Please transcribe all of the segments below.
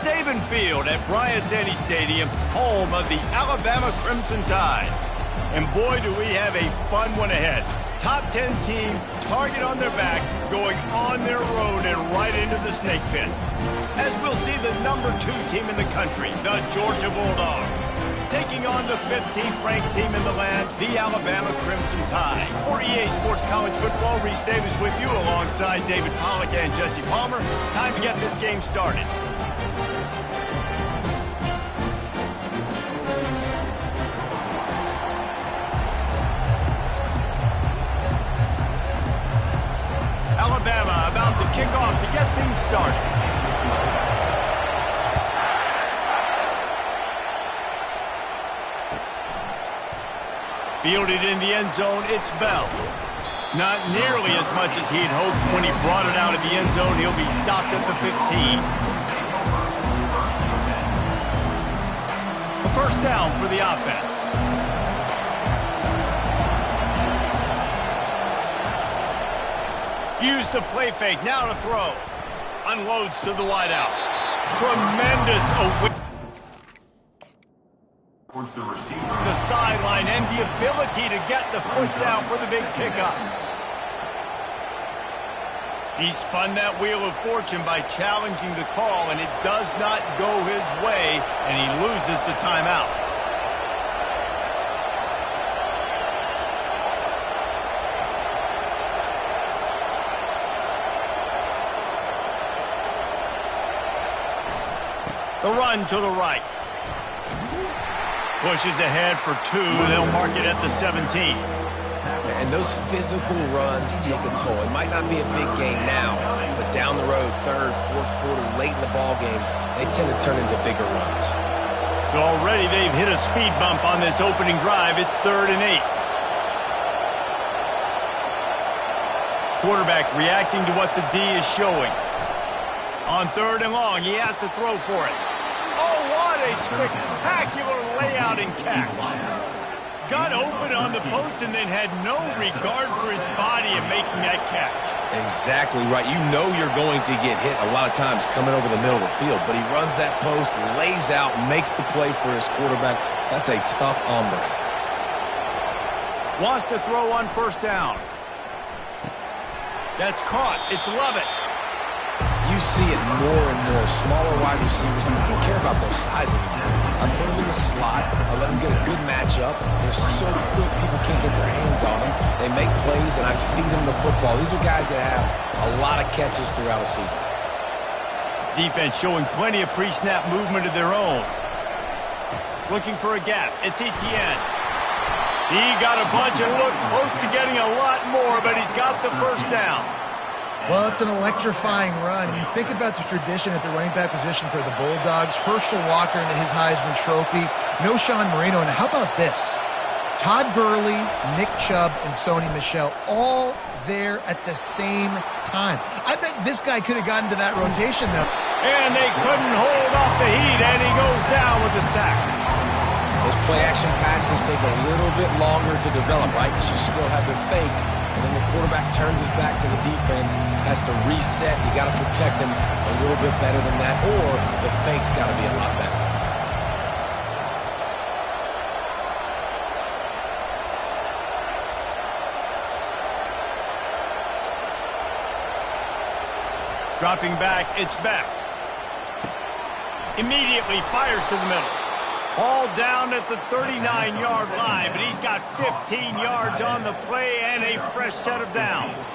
Saban Field at Bryant-Denny Stadium, home of the Alabama Crimson Tide. And boy, do we have a fun one ahead. Top 10 team, target on their back, going on their road and right into the snake pit. As we'll see the number 2 team in the country, the Georgia Bulldogs, taking on the 15th ranked team in the land, the Alabama Crimson Tide. For EA Sports College Football, Reese Davis with you alongside David Pollack and Jesse Palmer. Time to get this game started. Alabama about to kick off to get things started. Fielded in the end zone, it's Bell. Not nearly as much as he'd hoped when he brought it out of the end zone. He'll be stopped at the 15. A first down for the offense. Use the play fake, now to throw. Unloads to the wideout. Tremendous awareness. The sideline and the ability to get the foot down for the big pickup. He spun that wheel of fortune by challenging the call, and it does not go his way, and he loses the timeout. The run to the right. Pushes ahead for 2. They'll mark it at the 17. And those physical runs take a toll. It might not be a big game now, but down the road, third, fourth quarter, late in the ball games, they tend to turn into bigger runs. So already they've hit a speed bump on this opening drive. It's 3rd and 8. Quarterback reacting to what the D is showing. On 3rd and long, he has to throw for it. Oh, what a spectacular layout and catch. Got open on the post and then had no regard for his body in making that catch. Exactly right. You know you're going to get hit a lot of times coming over the middle of the field, but he runs that post, lays out, makes the play for his quarterback. That's a tough hombre. Wants to throw on first down. That's caught. It's Lovett. You see it more and more. Smaller wide receivers, and I don't care about their size anymore. I put them in the slot. I let them get a good matchup. They're so quick, people can't get their hands on them. They make plays, and I feed them the football. These are guys that have a lot of catches throughout a season. Defense showing plenty of pre-snap movement of their own. Looking for a gap. It's Etienne. He got a bunch and looked close to getting a lot more, but he's got the first down. Well, it's an electrifying run. And you think about the tradition at the running back position for the Bulldogs. Herschel Walker into his Heisman Trophy. No Sean Marino. And how about this? Todd Gurley, Nick Chubb, and Sony Michel all there at the same time. I bet this guy could have gotten to that rotation now. And they couldn't hold off the heat, and he goes down with the sack. Those play-action passes take a little bit longer to develop, right? Because you still have the fake. And then the quarterback turns his back to the defense, has to reset. You got to protect him a little bit better than that, or the fake's got to be a lot better. Dropping back, it's Beck. Immediately fires to the middle. Ball down at the 39-yard line, but he's got 15 yards on the play and a fresh set of downs.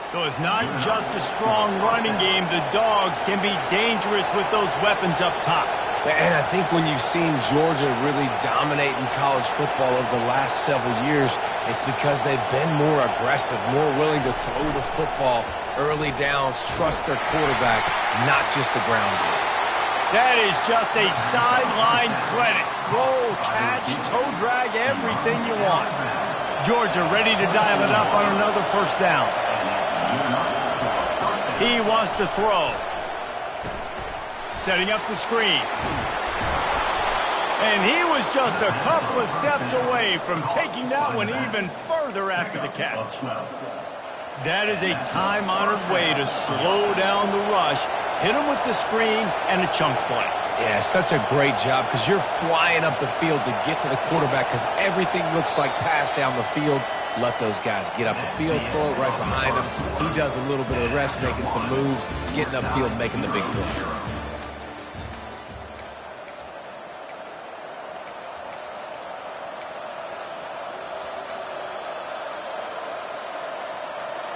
So it's not just a strong running game. The Dogs can be dangerous with those weapons up top. And I think when you've seen Georgia really dominate in college football over the last several years, it's because they've been more aggressive, more willing to throw the football, early downs, trust their quarterback, not just the ground game. That is just a sideline credit. Throw, catch, toe drag, everything you want. Georgia ready to dial it up on another first down. He wants to throw. Setting up the screen. And he was just a couple of steps away from taking that one even further after the catch. That is a time-honored way to slow down the rush hit him with the screen and a chunk play. Yeah, such a great job because you're flying up the field to get to the quarterback because everything looks like pass down the field. Let those guys get up the field, throw it right behind him. He does a little bit of the rest, making some moves, getting upfield, making the big throw.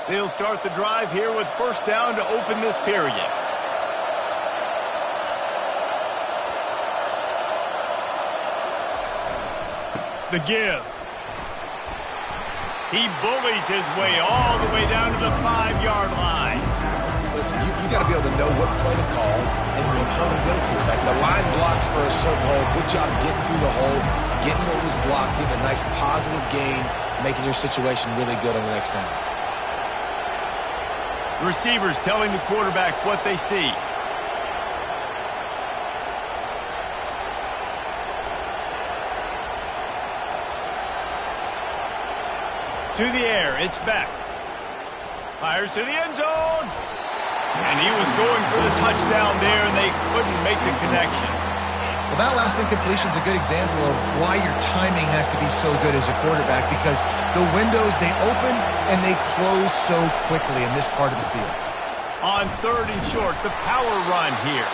They'll start the drive here with first down to open this period. The give. He bullies his way all the way down to the 5-yard line. Listen, you got to be able to know what play to call and what hole to go through. Like the line blocks for a certain hole. Good job getting through the hole, getting what was blocked, getting a nice positive gain, making your situation really good on the next down. Receivers telling the quarterback what they see. To the air, it's Beck. Fires to the end zone. And he was going for the touchdown there, and they couldn't make the connection. Well, that last incompletion is a good example of why your timing has to be so good as a quarterback, because the windows, they open and they close so quickly in this part of the field. On 3rd and short, the power run here.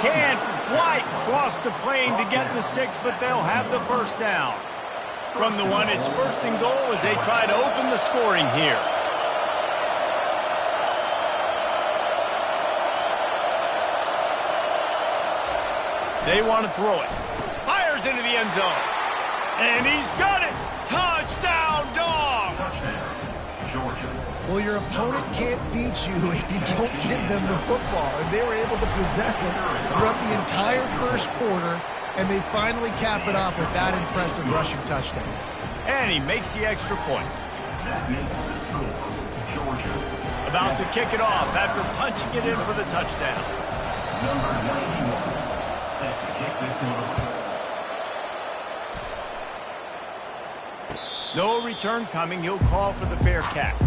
Can White cross the plane to get the 6, but they'll have the first down. From the 1, it's 1st and goal as they try to open the scoring here. They want to throw it. Fires into the end zone. And he's got it. Touchdown, Dogs! Well, your opponent can't beat you if you don't give them the football. And they were able to possess it throughout the entire first quarter, and they finally cap it off with that impressive rushing touchdown. And he makes the extra point. About to kick it off after punching it in for the touchdown. Number 91, set to kick this one off. No return coming. He'll call for the fair catch.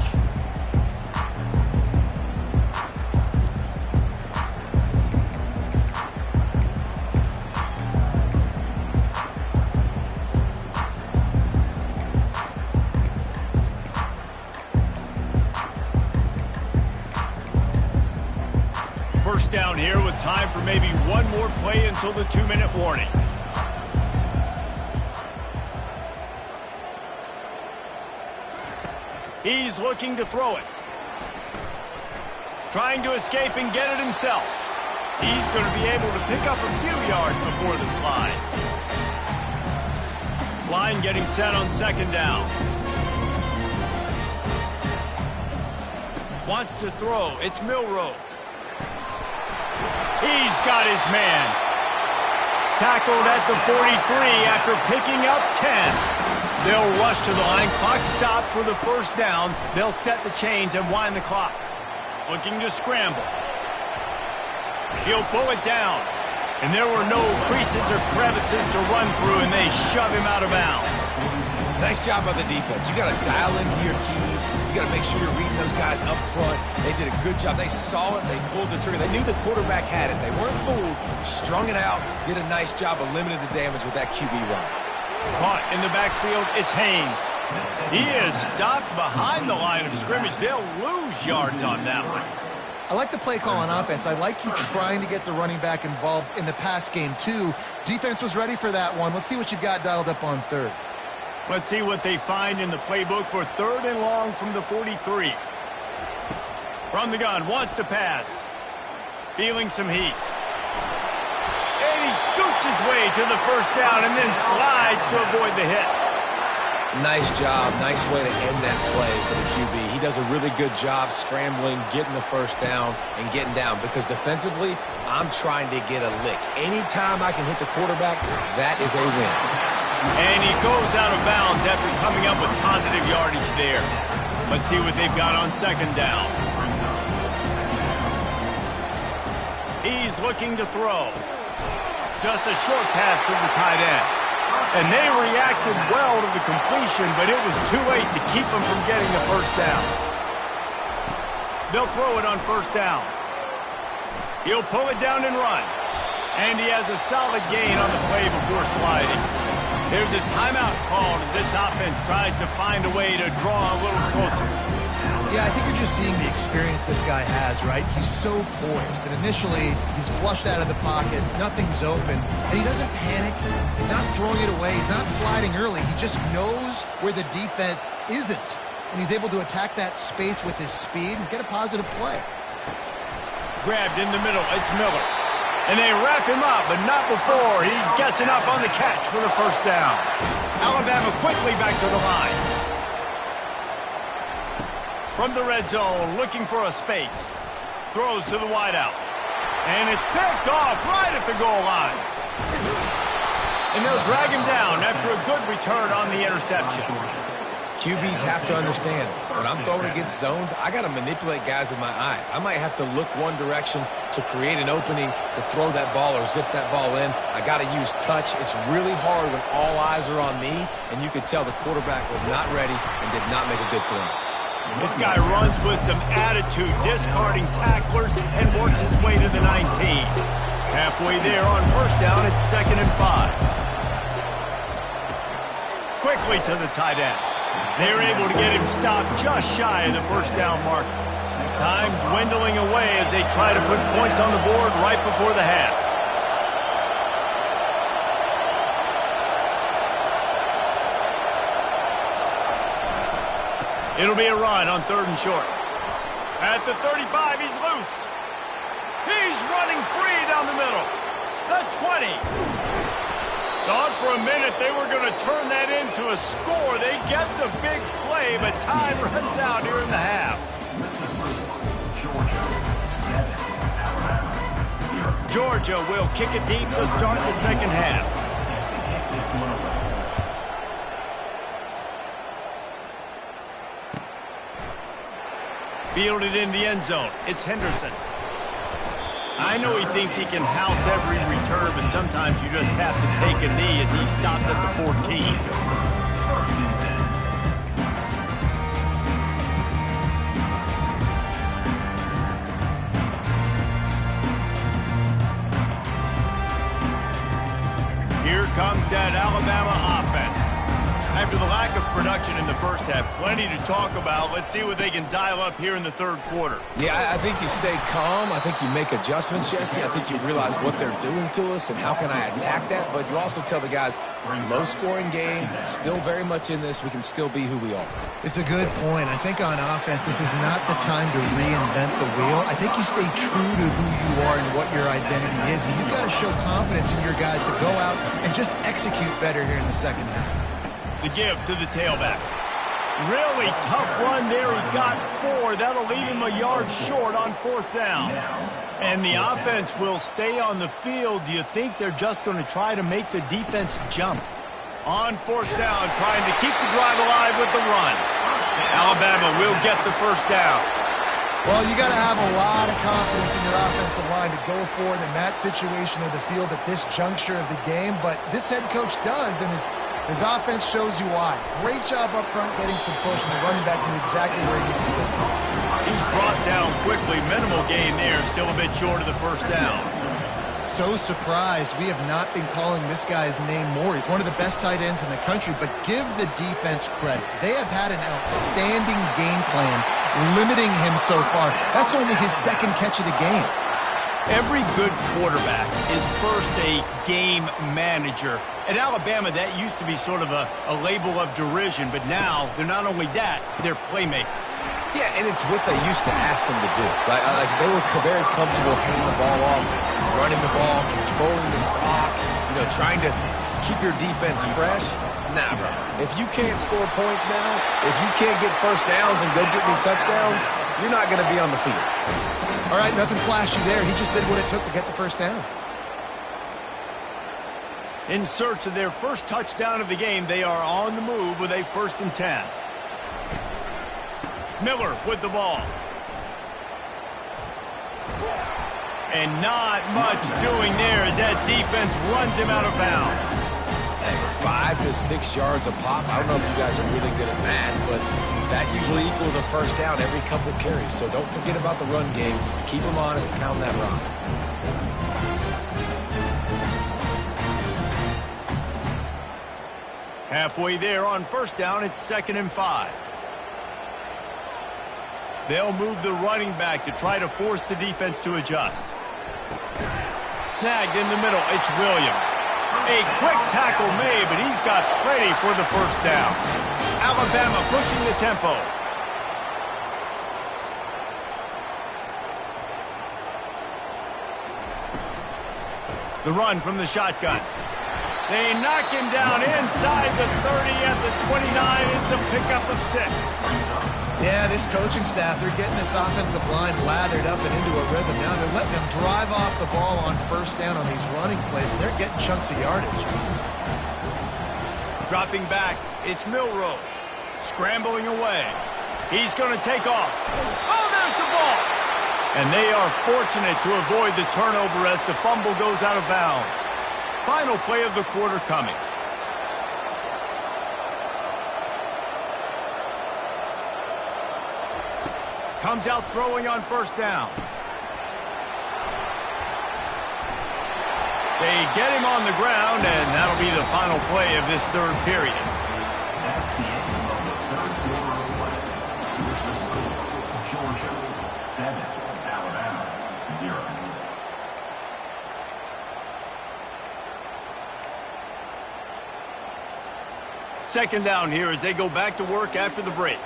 First down here with time for maybe one more play until the 2-minute warning. He's looking to throw it. Trying to escape and get it himself. He's going to be able to pick up a few yards before the slide. Line getting set on 2nd down. Wants to throw. It's Milroe. He's got his man. Tackled at the 43 after picking up 10. They'll rush to the line. Clock stopped for the first down. They'll set the chains and wind the clock. Looking to scramble. He'll pull it down. And there were no creases or crevices to run through, and they shove him out of bounds. Nice job by the defense. You got to dial into your keys. You got to make sure you're reading those guys up front. They did a good job. They saw it. They pulled the trigger. They knew the quarterback had it. They weren't fooled. Strung it out. Did a nice job of limiting the damage with that QB run. Caught in the backfield, it's Haynes. He is stopped behind the line of scrimmage. They'll lose yards on that one. I like the play call on offense. I like you trying to get the running back involved in the pass game, too. Defense was ready for that one. Let's see what you've got dialed up on 3rd. Let's see what they find in the playbook for 3rd and long from the 43. From the gun, wants to pass. Feeling some heat. And he scoots his way to the first down and then slides to avoid the hit. Nice job. Nice way to end that play for the QB. He does a really good job scrambling, getting the first down, and getting down. Because defensively, I'm trying to get a lick. Anytime I can hit the quarterback, that is a win. And he goes out of bounds after coming up with positive yardage there. Let's see what they've got on 2nd down. He's looking to throw. Just a short pass to the tight end. And they reacted well to the completion, but it was too late to keep them from getting the first down. They'll throw it on 1st down. He'll pull it down and run. And he has a solid gain on the play before sliding. There's a timeout called as this offense tries to find a way to draw a little closer. Yeah, I think you're just seeing the experience this guy has, right? He's so poised that initially he's flushed out of the pocket, nothing's open, and he doesn't panic. He's not throwing it away. He's not sliding early. He just knows where the defense isn't, and he's able to attack that space with his speed and get a positive play. Grabbed in the middle. It's Miller. And they wrap him up, but not before he gets enough on the catch for the first down. Alabama quickly back to the line. From the red zone, looking for a space. Throws to the wideout. And it's picked off right at the goal line. And they'll drag him down after a good return on the interception. QBs have to understand, when I'm throwing against zones, I got to manipulate guys with my eyes. I might have to look one direction to create an opening to throw that ball or zip that ball in. I got to use touch. It's really hard when all eyes are on me, and you could tell the quarterback was not ready and did not make a good throw. This guy runs with some attitude, discarding tacklers, and works his way to the 19. Halfway there on first down, it's 2nd and 5. Quickly to the tight end. They're able to get him stopped just shy of the first down mark. Time dwindling away as they try to put points on the board right before the half. It'll be a run on 3rd and short. At the 35, he's loose. He's running free down the middle. The 20. Thought for a minute they were going to turn that into a score. They get the big play, but time runs out here in the half. Georgia will kick it deep to start the second half. Fielded in the end zone. It's Henderson. I know he thinks he can house every return, but sometimes you just have to take a knee as he stopped at the 14. Here comes that Alabama offense. After the lack of production in the first half, plenty to talk about. Let's see what they can dial up here in the third quarter. Yeah, I think you stay calm. I think you make adjustments, Jesse. I think you realize what they're doing to us and how can I attack that. But you also tell the guys, low-scoring game, still very much in this. We can still be who we are. It's a good point. I think on offense, this is not the time to reinvent the wheel. I think you stay true to who you are and what your identity is. And you've got to show confidence in your guys to go out and just execute better here in the second half. The give to the tailback. Really tough run there. He got 4. That'll leave him a yard short on 4th down. And the offense will stay on the field. Do you think they're just going to try to make the defense jump? On 4th down, trying to keep the drive alive with the run. Alabama will get the first down. Well, you got to have a lot of confidence in your offensive line to go forward in that situation of the field at this juncture of the game. But this head coach does, and his offense shows you why. Great job up front getting some push, and the running back knew exactly where he needed to go. He's brought down quickly. Minimal gain there. Still a bit short of the first down. So surprised we have not been calling this guy's name more. He's one of the best tight ends in the country, but give the defense credit. They have had an outstanding game plan limiting him so far. That's only his 2nd catch of the game. Every good quarterback is first a game manager. At Alabama, that used to be sort of a label of derision, but now they're not only that, they're playmakers. Yeah, and it's what they used to ask them to do. Like they were very comfortable handing the ball off, running the ball, controlling the clock, trying to keep your defense fresh. Nah, bro. If you can't score points now, if you can't get first downs and go get me touchdowns, you're not going to be on the field. All right, nothing flashy there. He just did what it took to get the first down. In search of their first touchdown of the game, they are on the move with a 1st and 10. Miller with the ball. And not much doing there as that defense runs him out of bounds. Hey, 5 to 6 yards a pop. I don't know if you guys are really good at math, but That usually equals a first down every couple carries, so don't forget about the run game. Keep them honest, pound that rock. Halfway there on first down, it's 2nd and 5. They'll move the running back to try to force the defense to adjust. Snagged in the middle, it's Williams. A quick tackle made, but he's got plenty for the first down. Alabama pushing the tempo. The run from the shotgun. They knock him down inside the 30 at the 29. It's a pickup of 6. Yeah, this coaching staff, they're getting this offensive line lathered up and into a rhythm. Now they're letting them drive off the ball on first down on these running plays, and they're getting chunks of yardage. Dropping back, it's Milroe. Scrambling away. He's going to take off. Oh, there's the ball! And they are fortunate to avoid the turnover as the fumble goes out of bounds. Final play of the quarter coming. Comes out throwing on first down. They get him on the ground, and that'll be the final play of this third period. That's the end of the third quarter of play. Here's the score. Georgia 7, Alabama 0. Second down here as they go back to work after the break.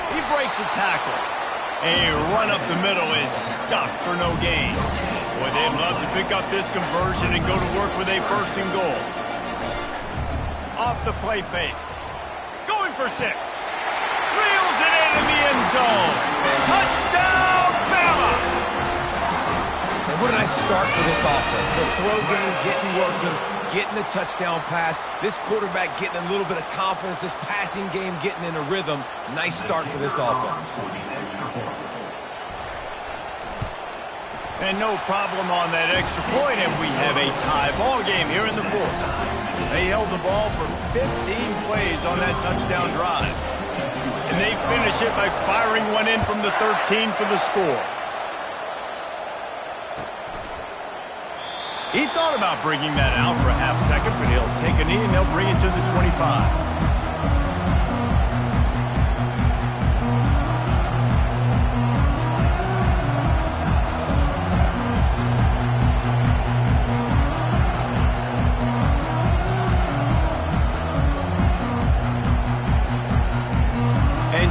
He breaks a tackle. A run up the middle is stuffed for no gain. Boy, they'd love to pick up this conversion and go to work with a 1st and goal. Off the play fake. Going for 6. Reels it in the end zone. Touchdown, Bama! And what a nice start for this offense. The throw game getting working, getting the touchdown pass. This quarterback getting a little bit of confidence. This passing game getting in a rhythm. Nice start for this offense. And no problem on that extra point, and we have a tie ball game here in the 4th. They held the ball for 15 plays on that touchdown drive. And they finish it by firing one in from the 13 for the score. He thought about bringing that out for a half second, but he'll take a knee and they'll bring it to the 25.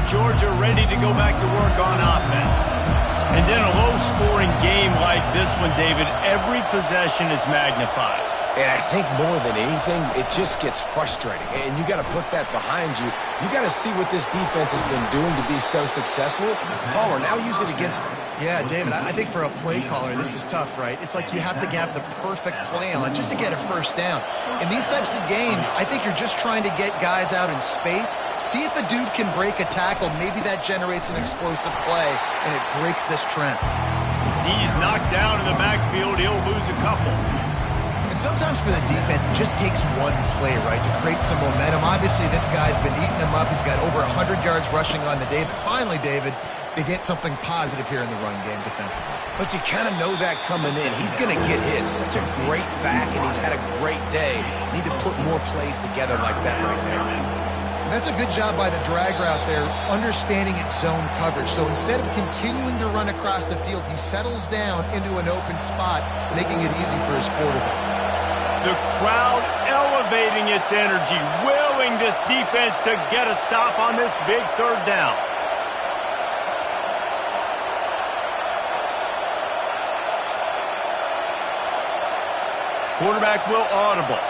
Georgia ready to go back to work on offense. And in a low-scoring game like this one, David, every possession is magnified. And I think more than anything, it just gets frustrating. And you got to put that behind you. You got to see what this defense has been doing to be so successful. Palmer, now use it against them. Yeah, David, I think for a play caller, this is tough, right? It's like you have to have the perfect play on just to get a first down. In these types of games, I think you're just trying to get guys out in space, see if a dude can break a tackle. Maybe that generates an explosive play, and it breaks this trend. He's knocked down in the backfield. He'll lose a couple. And sometimes for the defense, it just takes one play, right, to create some momentum. Obviously, this guy's been eating them up. He's got over 100 yards rushing on the day. But finally, David, they get something positive here in the run game defensively. But you kind of know that coming in. He's going to get his. Such a great back, and he's had a great day. Need to put more plays together like that right there. And that's a good job by the drag route there, understanding its zone coverage. So instead of continuing to run across the field, he settles down into an open spot, making it easy for his quarterback. The crowd elevating its energy, willing this defense to get a stop on this big third down. Quarterback will audible.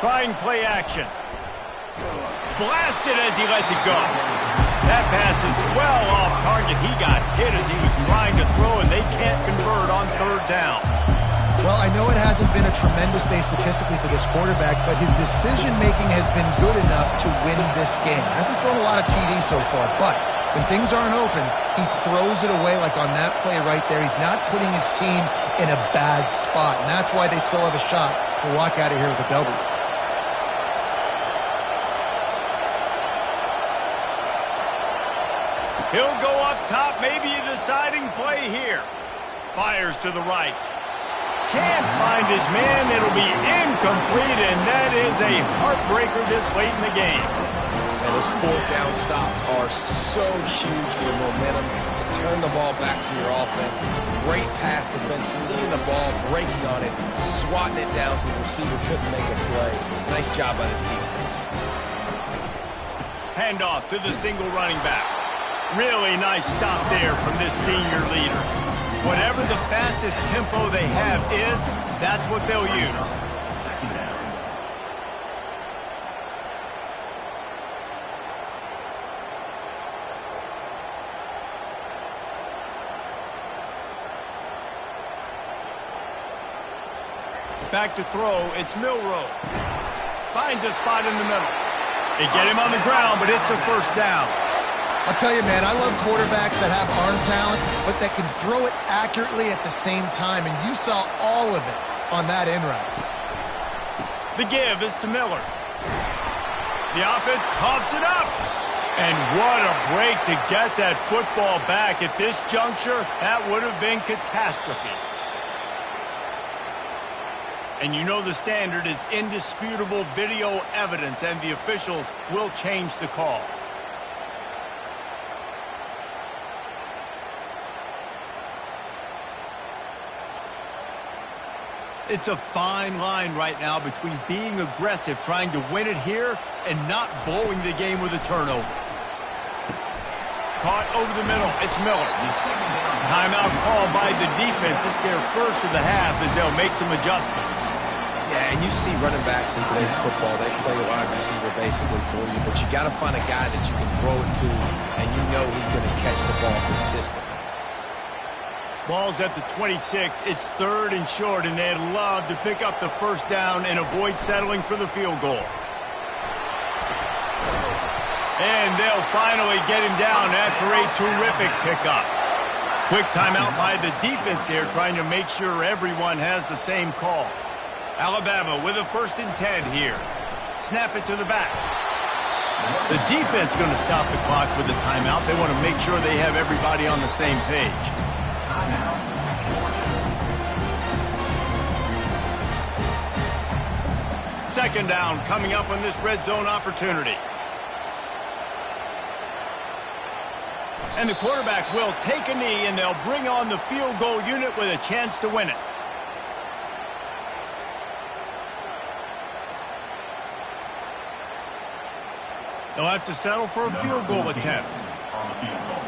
Trying play action. Blasted as he lets it go. That pass is well off target. He got hit as he was trying to throw, and they can't convert on third down. Well, I know it hasn't been a tremendous day statistically for this quarterback, but his decision-making has been good enough to win this game. Hasn't thrown a lot of TDs so far, but when things aren't open, he throws it away like on that play right there. He's not putting his team in a bad spot, and that's why they still have a shot to walk out of here with a W. He'll go up top, maybe a deciding play here. Fires to the right. Can't find his man. It'll be incomplete, and that is a heartbreaker this late in the game. And those fourth down stops are so huge for momentum to turn the ball back to your offense. Great pass defense, seeing the ball, breaking on it, swatting it down so the receiver couldn't make a play. Nice job by this defense. Handoff to the single running back. Really nice stop there from this senior leader. Whatever the fastest tempo they have is, that's what they'll use. Second down. Back to throw, it's Milroe. Finds a spot in the middle. They get him on the ground, but it's a first down. I'll tell you, man, I love quarterbacks that have arm talent, but that can throw it accurately at the same time, and you saw all of it on that in route. The give is to Miller. The offense coughs it up. And what a break to get that football back. At this juncture, that would have been catastrophe. And you know the standard is indisputable video evidence, and the officials will change the call. It's a fine line right now between being aggressive, trying to win it here, and not blowing the game with a turnover. Caught over the middle. It's Miller. Timeout called by the defense. It's their first of the half as they'll make some adjustments. Yeah, and you see running backs in today's football, they play wide receiver basically for you, but you got to find a guy that you can throw it to, and you know he's going to catch the ball consistently. Ball's at the 26. It's 3rd and short, and they'd love to pick up the first down and avoid settling for the field goal. And they'll finally get him down after a terrific pickup. Quick timeout by the defense there, trying to make sure everyone has the same call. Alabama with a 1st and 10 here. Snap it to the back. The defense going to stop the clock with a timeout. They want to make sure they have everybody on the same page. Second down coming up on this red zone opportunity. And the quarterback will take a knee, and they'll bring on the field goal unit with a chance to win it. They'll have to settle for a field goal attempt. On the field goal.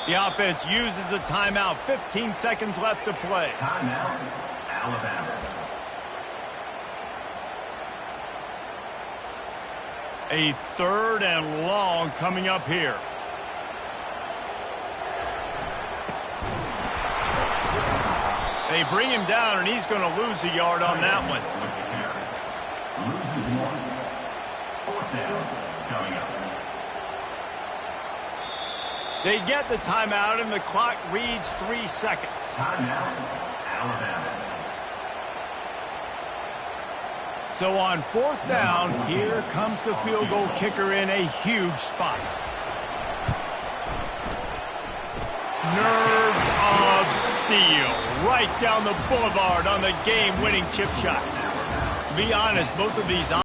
The offense uses a timeout. 15 seconds left to play. Timeout, Alabama. A 3rd and long coming up here. They bring him down, and he's going to lose a yard on that one. Loses 1. 4th down coming up. They get the timeout, and the clock reads 3 seconds. Timeout, Alabama. So on 4th down, here comes the field goal kicker in a huge spot. Nerves of steel right down the boulevard on the game-winning chip shot. To be honest, both of these